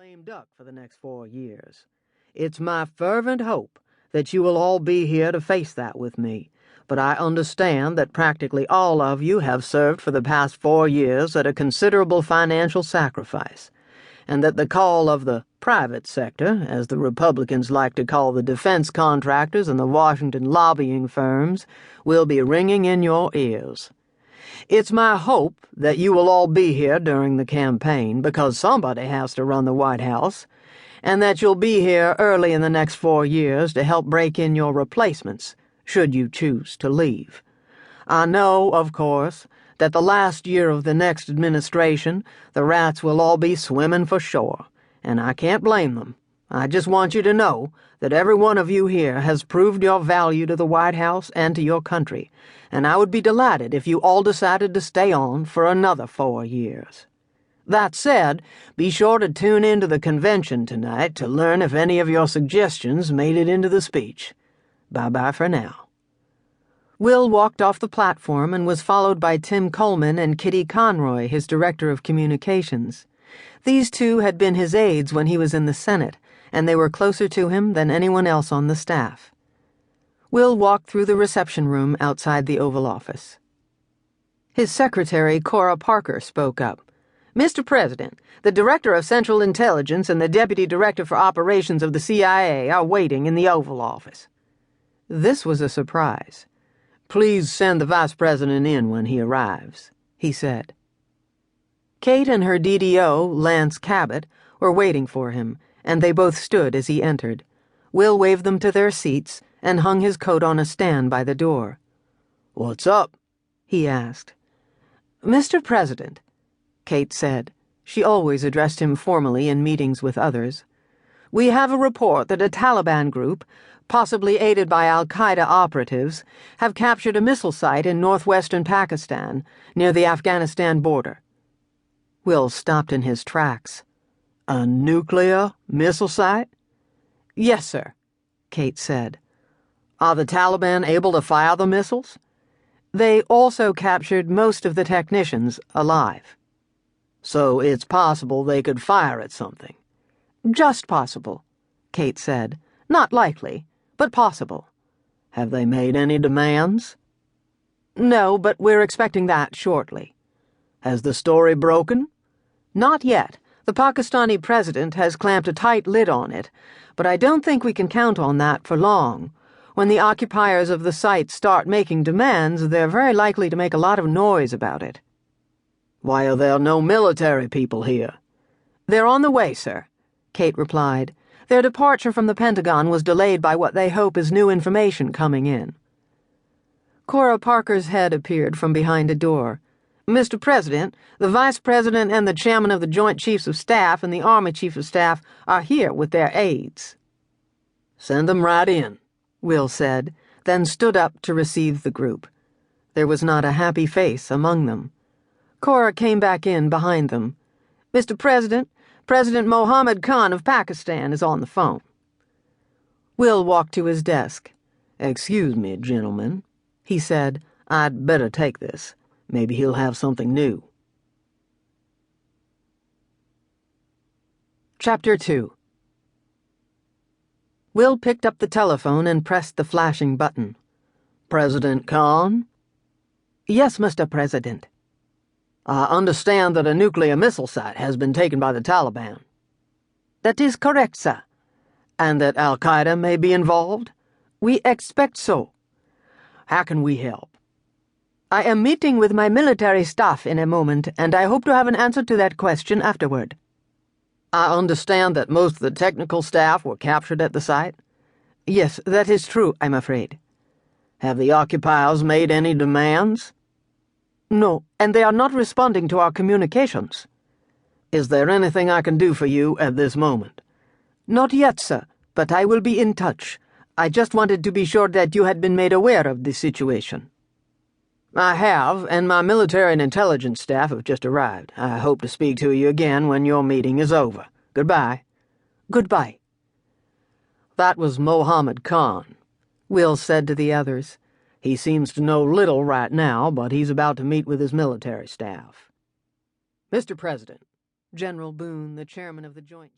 lame duck for the next 4 years. It's my fervent hope that you will all be here to face that with me, but I understand that practically all of you have served for the past 4 years at a considerable financial sacrifice, and that the call of the private sector, as the Republicans like to call the defense contractors and the Washington lobbying firms, will be ringing in your ears. It's my hope that you will all be here during the campaign, because somebody has to run the White House, and that you'll be here early in the next 4 years to help break in your replacements, should you choose to leave. I know, of course, that the last year of the next administration, the rats will all be swimming for shore, and I can't blame them. I just want you to know that every one of you here has proved your value to the White House and to your country, and I would be delighted if you all decided to stay on for another 4 years. That said, be sure to tune into the convention tonight to learn if any of your suggestions made it into the speech. Bye-bye for now. Will walked off the platform and was followed by Tim Coleman and Kitty Conroy, his director of communications. These two had been his aides when he was in the Senate, and they were closer to him than anyone else on the staff. Will walked through the reception room outside the Oval Office. His secretary, Cora Parker, spoke up. "Mr. President, the Director of Central Intelligence and the Deputy Director for Operations of the CIA are waiting in the Oval Office." This was a surprise. "Please send the Vice President in when he arrives," he said. Kate and her DDO, Lance Cabot, were waiting for him, and they both stood as he entered. Will waved them to their seats and hung his coat on a stand by the door. "What's up?" he asked. "Mr. President," Kate said. She always addressed him formally in meetings with others. "We have a report that a Taliban group, possibly aided by al-Qaeda operatives, have captured a missile site in northwestern Pakistan, near the Afghanistan border." Will stopped in his tracks. "A nuclear missile site?" "Yes, sir," Kate said. "Are the Taliban able to fire the missiles?" "They also captured most of the technicians alive." "So it's possible they could fire at something?" "Just possible," Kate said. "Not likely, but possible." "Have they made any demands?" "No, but we're expecting that shortly." "Has the story broken?" "Not yet. The Pakistani president has clamped a tight lid on it, but I don't think we can count on that for long. When the occupiers of the site start making demands, they're very likely to make a lot of noise about it." "Why are there no military people here?" "They're on the way, sir," Kate replied. "Their departure from the Pentagon was delayed by what they hope is new information coming in." Cora Parker's head appeared from behind a door. "Mr. President, the Vice President and the Chairman of the Joint Chiefs of Staff and the Army Chief of Staff are here with their aides." "Send them right in," Will said, then stood up to receive the group. There was not a happy face among them. Cora came back in behind them. "Mr. President, President Mohammed Khan of Pakistan is on the phone." Will walked to his desk. "Excuse me, gentlemen," he said. "I'd better take this. Maybe he'll have something new." Chapter 2. Will picked up the telephone and pressed the flashing button. "President Khan?" "Yes, Mr. President." "I understand that a nuclear missile site has been taken by the Taliban." "That is correct, sir." "And that al-Qaeda may be involved?" "We expect so." "How can we help?" "I am meeting with my military staff in a moment, and I hope to have an answer to that question afterward." "I understand that most of the technical staff were captured at the site?" "Yes, that is true, I'm afraid." "Have the occupiers made any demands?" "No, and they are not responding to our communications." "Is there anything I can do for you at this moment?" "Not yet, sir, but I will be in touch. I just wanted to be sure that you had been made aware of the situation." "I have, and my military and intelligence staff have just arrived. I hope to speak to you again when your meeting is over. Goodbye." "Goodbye." "That was Mohammed Khan," Will said to the others. "He seems to know little right now, but he's about to meet with his military staff." "Mr. President," General Boone, the chairman of the Joint